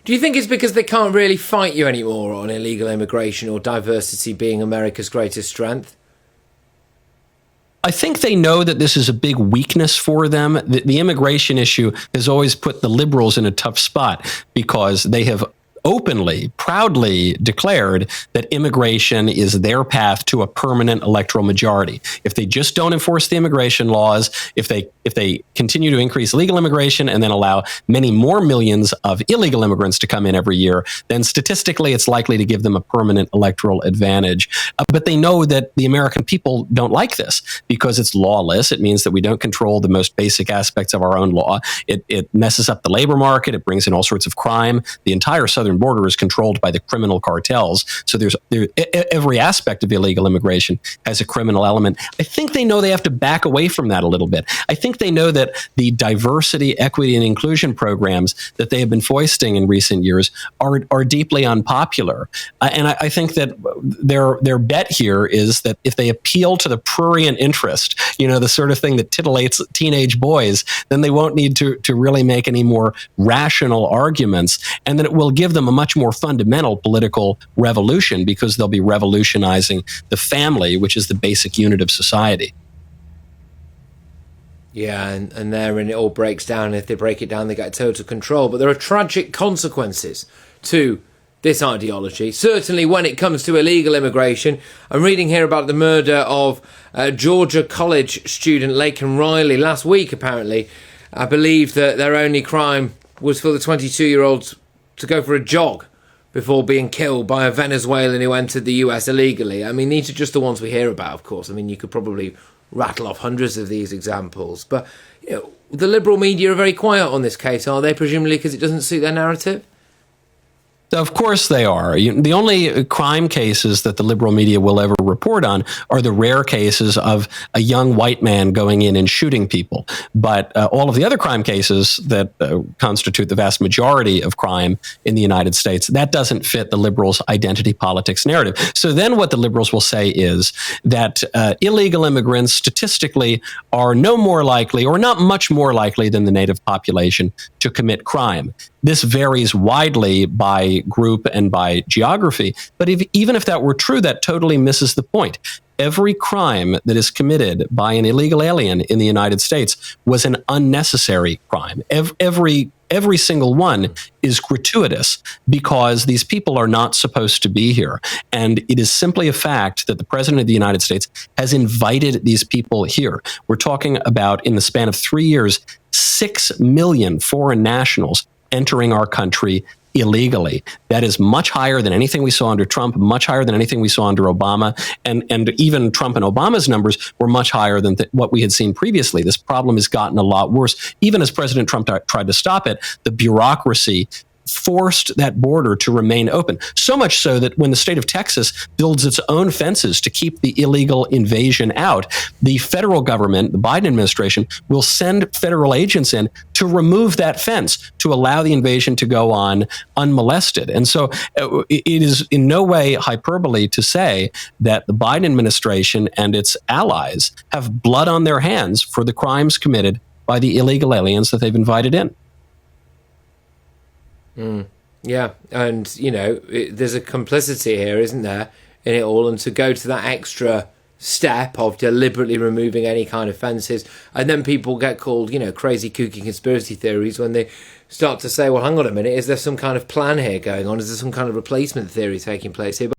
Do you think it's because they can't really fight you anymore on illegal immigration or diversity being America's greatest strength? I think they know that this is a big weakness for them. The immigration issue has always put the liberals in a tough spot because they have openly, proudly declared that immigration is their path to a permanent electoral majority. If they just don't enforce the immigration laws, if they continue to increase legal immigration and then allow many more millions of illegal immigrants to come in every year, then statistically it's likely to give them a permanent electoral advantage. But they know that the American people don't like this because it's lawless. It means that we don't control the most basic aspects of our own law. It messes up the labor market. It brings in all sorts of crime. The entire southern border is controlled by the criminal cartels. So every aspect of illegal immigration has a criminal element. I think they know they have to back away from that a little bit. I think they know that the diversity, equity, and inclusion programs that they have been foisting in recent years are deeply unpopular. And I think that their bet here is that if they appeal to the prurient interest, the sort of thing that titillates teenage boys, then they won't need to really make any more rational arguments. And then it will give them a much more fundamental political revolution because they'll be revolutionizing the family, which is the basic unit of society. Yeah, and therein it all breaks down. And if they break it down, they get total control. But there are tragic consequences to this ideology, certainly when it comes to illegal immigration. I'm reading here about the murder of Georgia College student Laken Riley last week, apparently. I believe that their only crime was for the 22-year-olds to go for a jog before being killed by a Venezuelan who entered the US illegally. I mean, these are just the ones we hear about, of course. I mean, you could probably rattle off hundreds of these examples. But the liberal media are very quiet on this case, are they? Presumably because it doesn't suit their narrative? Of course they are. The only crime cases that the liberal media will ever report on are the rare cases of a young white man going in and shooting people. But all of the other crime cases that constitute the vast majority of crime in the United States, that doesn't fit the liberals' identity politics narrative. So then what the liberals will say is that illegal immigrants statistically are no more likely or not much more likely than the native population to commit crime. This varies widely by group and by geography. But even if that were true, that totally misses the point. Every crime that is committed by an illegal alien in the United States was an unnecessary crime. Every single one is gratuitous because these people are not supposed to be here. And it is simply a fact that the President of the United States has invited these people here. We're talking about, in the span of 3 years, 6 million foreign nationals entering our country illegally. That is much higher than anything we saw under Trump, much higher than anything we saw under Obama. And even Trump and Obama's numbers were much higher than what we had seen previously. This problem has gotten a lot worse. Even as President Trump tried to stop it, the bureaucracy forced that border to remain open. So much so that when the state of Texas builds its own fences to keep the illegal invasion out, the federal government, the Biden administration, will send federal agents in to remove that fence, to allow the invasion to go on unmolested. And so it is in no way hyperbole to say that the Biden administration and its allies have blood on their hands for the crimes committed by the illegal aliens that they've invited in. Yeah, and there's a complicity here, isn't there, in it all, and to go to that extra step of deliberately removing any kind of fences, and then people get called, crazy, kooky conspiracy theories when they start to say, well, hang on a minute, is there some kind of plan here going on? Is there some kind of replacement theory taking place here?